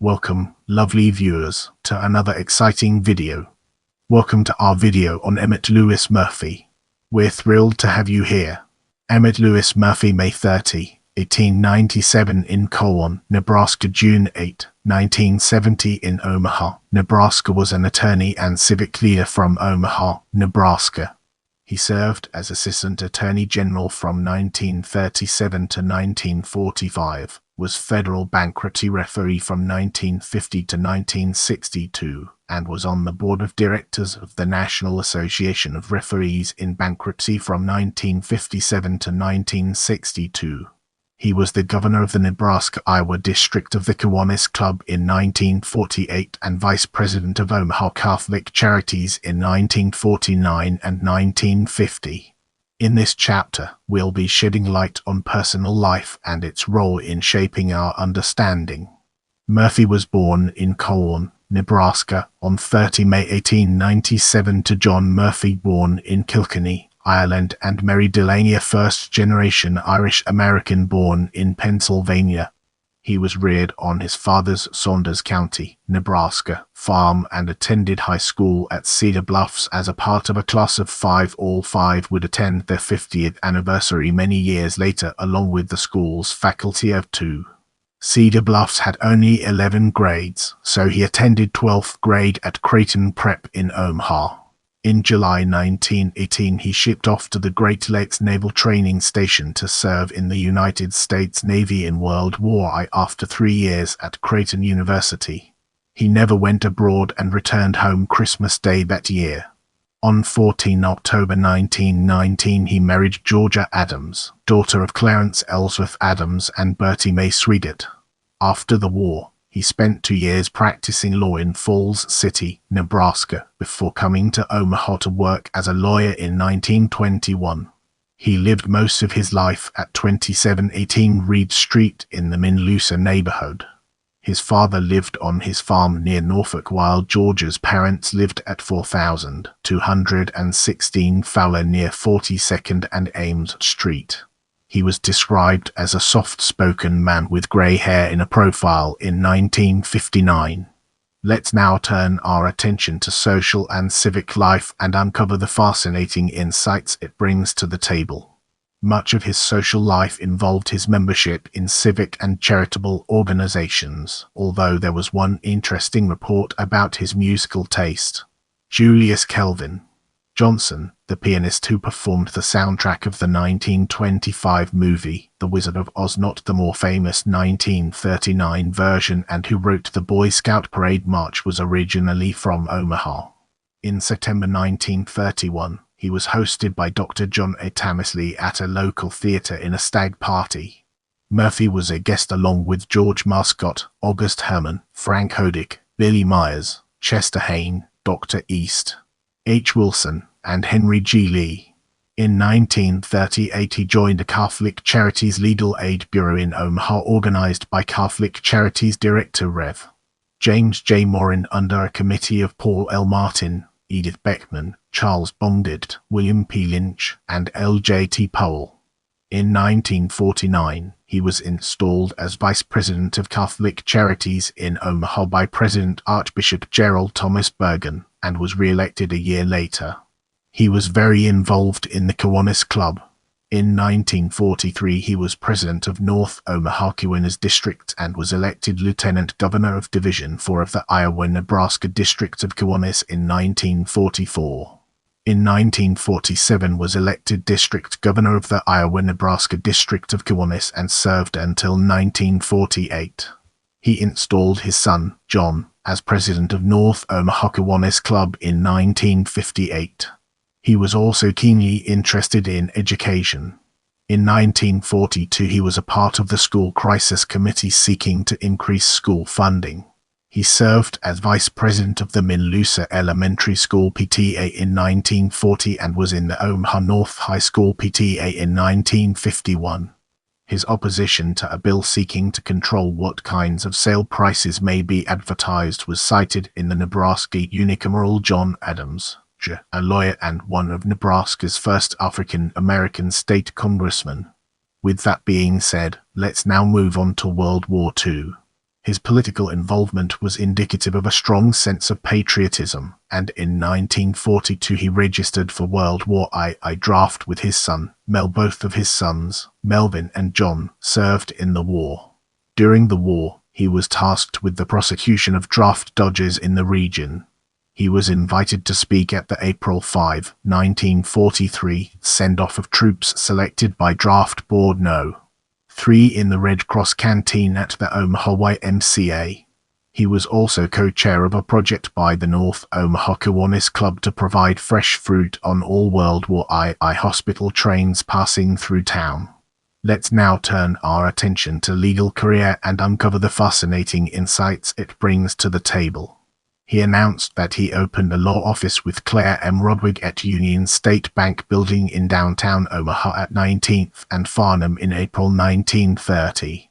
Welcome, lovely viewers, to another exciting video. Welcome to our video on Emmett Louis Murphy. We're thrilled to have you here. Emmett Louis Murphy, May 30, 1897 in Kiwanis, Nebraska, June 8, 1970 in Omaha, Nebraska, was an attorney and civic leader from Omaha, Nebraska. He served as Assistant Attorney General from 1937 to 1945, was federal bankruptcy referee from 1950 to 1962, and was on the board of directors of the National Association of Referees in Bankruptcy from 1957 to 1962. He was the governor of the Nebraska-Iowa district of the Kiwanis Club in 1948 and vice president of Omaha Catholic Charities in 1949 and 1950. In this chapter, we'll be shedding light on personal life and its role in shaping our understanding. Murphy was born in Kiwanis, Nebraska, on 30 May 1897 to John Murphy, born in Kilkenny, Ireland, and Mary Delaney, a first-generation Irish-American born in Pennsylvania. He was reared on his father's Saunders County, Nebraska, farm and attended high school at Cedar Bluffs as a part of a class of 5. All 5 would attend their 50th anniversary many years later along with the school's faculty of 2. Cedar Bluffs had only 11 grades, so he attended 12th grade at Creighton Prep in Omaha. In July 1918, he shipped off to the Great Lakes Naval Training Station to serve in the United States Navy in World War I after 3 years at Creighton University. He never went abroad and returned home Christmas Day that year. On 14 October 1919, he married Georgia Adams, daughter of Clarence Ellsworth Adams and Bertie Mae Swedet. After the war, he spent 2 years practicing law in Falls City, Nebraska, before coming to Omaha to work as a lawyer in 1921. He lived most of his life at 2718 Reed Street in the Minlusa neighborhood. His father lived on his farm near Norfolk while George's parents lived at 4216 Fowler near 42nd and Ames Street. He was described as a soft-spoken man with grey hair in a profile in 1959. Let's now turn our attention to social and civic life and uncover the fascinating insights it brings to the table. Much of his social life involved his membership in civic and charitable organizations, although there was one interesting report about his musical taste. Julius Kelvin Johnson, the pianist who performed the soundtrack of the 1925 movie The Wizard of Oz, not the more famous 1939 version, and who wrote the Boy Scout Parade March, was originally from Omaha. In September 1931, he was hosted by Dr. John A. Tamisley at a local theater in a stag party. Murphy was a guest along with George Mascott, August Herman, Frank Hodick, Billy Myers, Chester Hayne, Dr. East, H. Wilson, and Henry G. Lee. In 1938, he joined the Catholic Charities Legal Aid Bureau in Omaha, organized by Catholic Charities Director Rev. James J. Morin, under a committee of Paul L. Martin, Edith Beckman, Charles Bonded, William P. Lynch, and L. J. T. Powell. In 1949, he was installed as Vice President of Catholic Charities in Omaha by President Archbishop Gerald Thomas Bergen, and was re-elected a year later. He was very involved in the Kiwanis Club. In 1943, he was president of North Omaha Kiwanis District and was elected Lieutenant Governor of Division 4 of the Iowa-Nebraska District of Kiwanis in 1944. In 1947, was elected District Governor of the Iowa-Nebraska District of Kiwanis and served until 1948. He installed his son, John, as president of North Omaha Kiwanis Club in 1958. He was also keenly interested in education. In 1942, he was a part of the School Crisis Committee seeking to increase school funding. He served as vice president of the Minlusa Elementary School PTA in 1940 and was in the Omaha North High School PTA in 1951. His opposition to a bill seeking to control what kinds of sale prices may be advertised was cited in the Nebraska unicameral John Adams, a lawyer and one of Nebraska's first African-American state congressmen. With that being said, let's now move on to World War II. His political involvement was indicative of a strong sense of patriotism, and in 1942 he registered for World War I draft with his son, Mel. Both of his sons, Melvin and John, served in the war. During the war, he was tasked with the prosecution of draft dodgers in the region. He was invited to speak at the April 5, 1943, send-off of troops selected by Draft Board No. 3 in the Red Cross canteen at the Omaha YMCA. He was also co-chair of a project by the North Omaha Kiwanis Club to provide fresh fruit on all World War I hospital trains passing through town. Let's now turn our attention to legal career and uncover the fascinating insights it brings to the table. He announced that he opened a law office with Claire M. Rodwig at Union State Bank Building in downtown Omaha at 19th and Farnham in April 1930.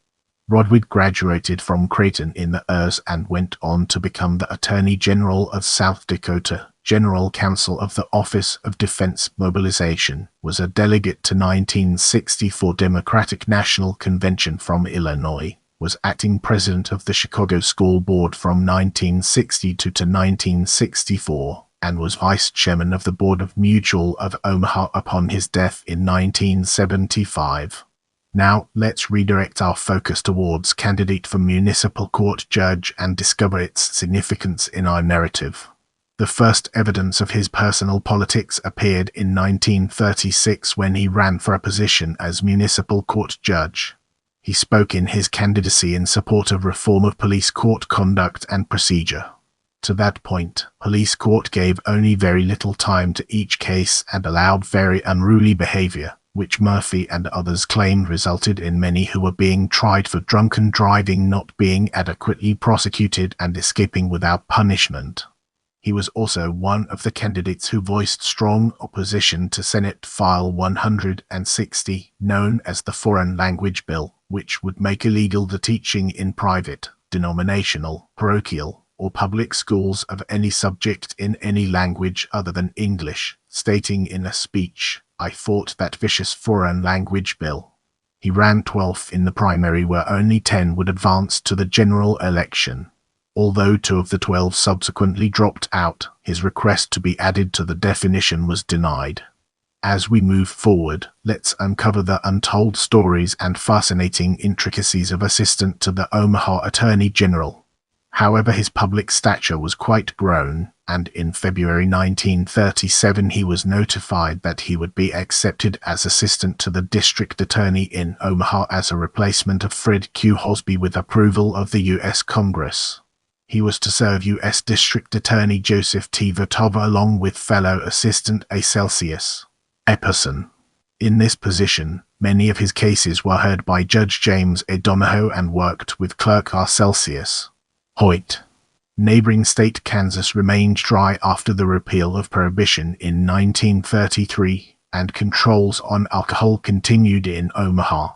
Rodwig graduated from Creighton in the ERS and went on to become the Attorney General of South Dakota, General Counsel of the Office of Defense Mobilization, was a delegate to 1964 Democratic National Convention from Illinois, was acting president of the Chicago School Board from 1962 to 1964, and was vice chairman of the Board of Mutual of Omaha upon his death in 1975. Now, let's redirect our focus towards candidate for municipal court judge and discover its significance in our narrative. The first evidence of his personal politics appeared in 1936 when he ran for a position as municipal court judge. He spoke in his candidacy in support of reform of police court conduct and procedure. To that point, police court gave only very little time to each case and allowed very unruly behavior, which Murphy and others claimed resulted in many who were being tried for drunken driving not being adequately prosecuted and escaping without punishment. He was also one of the candidates who voiced strong opposition to Senate File 160, known as the Foreign Language Bill, which would make illegal the teaching in private, denominational, parochial, or public schools of any subject in any language other than English, stating in a speech, "I fought that vicious foreign language bill." He ran 12th in the primary where only 10 would advance to the general election. Although 2 of the 12 subsequently dropped out, his request to be added to the definition was denied. As we move forward, let's uncover the untold stories and fascinating intricacies of Assistant to the Omaha Attorney General. However, his public stature was quite grown, and in February 1937 he was notified that he would be accepted as Assistant to the District Attorney in Omaha as a replacement of Fred Q. Hosby with approval of the U.S. Congress. He was to serve U.S. District Attorney Joseph T. Votova along with fellow Assistant A. Celsius Epperson. In this position, many of his cases were heard by Judge James A. Donahoe and worked with Clerk R. Celsius Hoyt. Neighboring state Kansas remained dry after the repeal of Prohibition in 1933, and controls on alcohol continued in Omaha.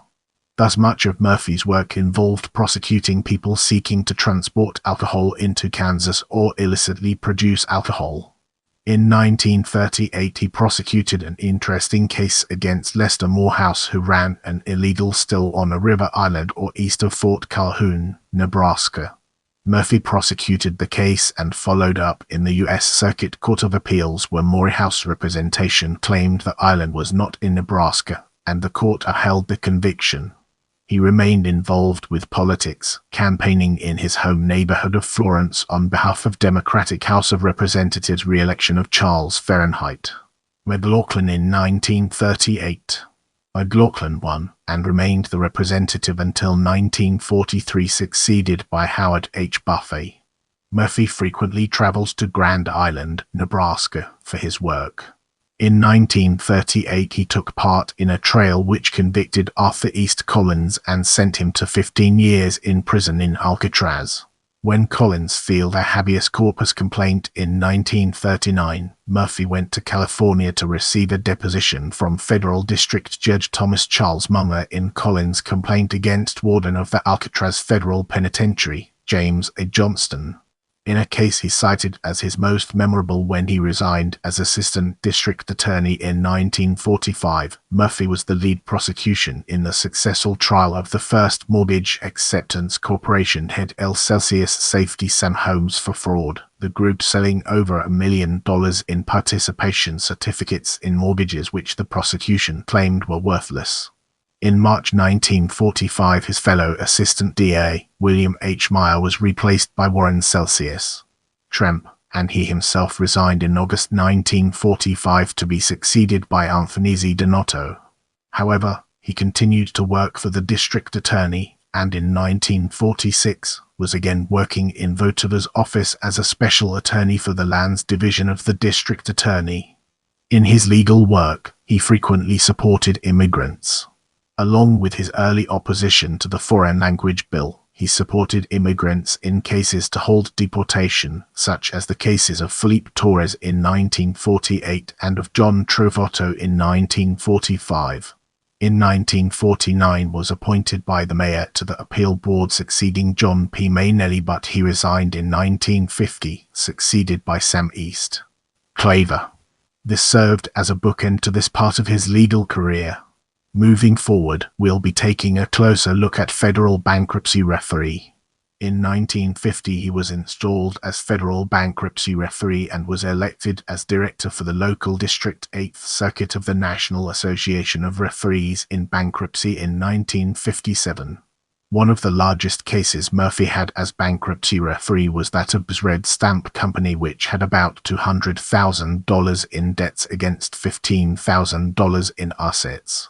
Thus much of Murphy's work involved prosecuting people seeking to transport alcohol into Kansas or illicitly produce alcohol. In 1938 he prosecuted an interesting case against Lester Morehouse, who ran an illegal still on a river island or east of Fort Calhoun, Nebraska. Murphy prosecuted the case and followed up in the U.S. Circuit Court of Appeals, where Morehouse representation claimed the island was not in Nebraska, and the court upheld the conviction. He remained involved with politics, campaigning in his home neighborhood of Florence on behalf of Democratic House of Representatives re-election of Charles Fahrenheit McLaughlin in 1938. McLaughlin won and remained the representative until 1943, succeeded by Howard H. Buffet. Murphy frequently travels to Grand Island, Nebraska, for his work. In 1938 he took part in a trial which convicted Arthur East Collins and sent him to 15 years in prison in Alcatraz. When Collins filed a habeas corpus complaint in 1939, Murphy went to California to receive a deposition from Federal District Judge Thomas Charles Munger in Collins' complaint against Warden of the Alcatraz Federal Penitentiary, James A. Johnston. In a case he cited as his most memorable when he resigned as assistant district attorney in 1945, Murphy was the lead prosecution in the successful trial of the first mortgage acceptance corporation head L. Celsius Safety Sam Holmes for fraud, the group selling over $1 million in participation certificates in mortgages which the prosecution claimed were worthless. In March 1945, his fellow assistant DA, William H. Meyer, was replaced by Warren Celsius Tremp, and he himself resigned in August 1945 to be succeeded by Anthony Z. Donato. However, he continued to work for the district attorney, and in 1946 was again working in Votava's office as a special attorney for the lands division of the district attorney. In his legal work, he frequently supported immigrants. Along with his early opposition to the Foreign Language Bill, he supported immigrants in cases to hold deportation, such as the cases of Felipe Torres in 1948 and of John Trovato in 1945. In 1949 was appointed by the mayor to the appeal board succeeding John P. Mainelli, but he resigned in 1950, succeeded by Sam East Claver. This served as a bookend to this part of his legal career. Moving forward, we'll be taking a closer look at federal bankruptcy referee. In 1950, he was installed as federal bankruptcy referee and was elected as director for the local district 8th Circuit of the National Association of Referees in Bankruptcy in 1957. One of the largest cases Murphy had as bankruptcy referee was that of the Red Stamp Company, which had about $200,000 in debts against $15,000 in assets.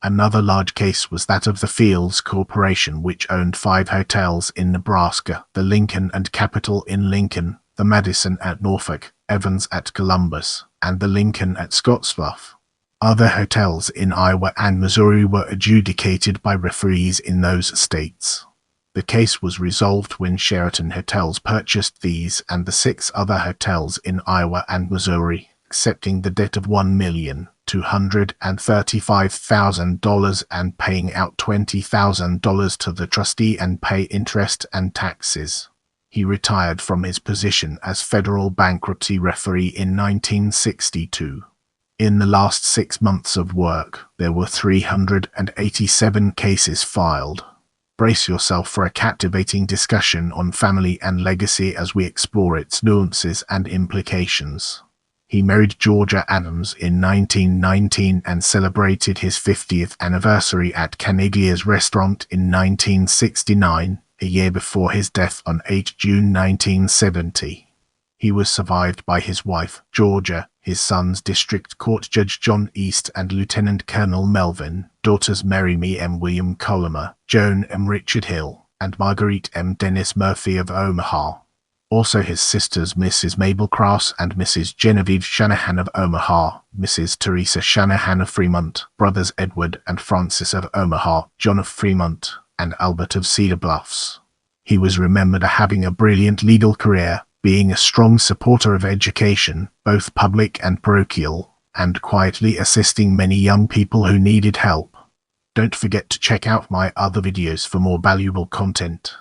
Another large case was that of the Fields Corporation, which owned 5 hotels in Nebraska, the Lincoln and Capitol in Lincoln, the Madison at Norfolk, Evans at Columbus, and the Lincoln at Scottsbluff. Other hotels in Iowa and Missouri were adjudicated by referees in those states. The case was resolved when Sheraton Hotels purchased these and the 6 other hotels in Iowa and Missouri, accepting the debt of $1,235,000 and paying out $20,000 to the trustee and pay interest and taxes. He retired from his position as federal bankruptcy referee in 1962. In the last 6 months of work, there were 387 cases filed. Brace yourself for a captivating discussion on family and legacy as we explore its nuances and implications. He married Georgia Adams in 1919 and celebrated his 50th anniversary at Caniglia's restaurant in 1969, a year before his death on 8 June 1970. He was survived by his wife, Georgia, his sons District Court Judge John East and Lieutenant Colonel Melvin, daughters Mary M. William Colomer, Joan M. Richard Hill, and Marguerite M. Dennis Murphy of Omaha. Also his sisters Mrs. Mabel Cross and Mrs. Genevieve Shanahan of Omaha, Mrs. Teresa Shanahan of Fremont, brothers Edward and Francis of Omaha, John of Fremont, and Albert of Cedar Bluffs. He was remembered as having a brilliant legal career, being a strong supporter of education, both public and parochial, and quietly assisting many young people who needed help. Don't forget to check out my other videos for more valuable content.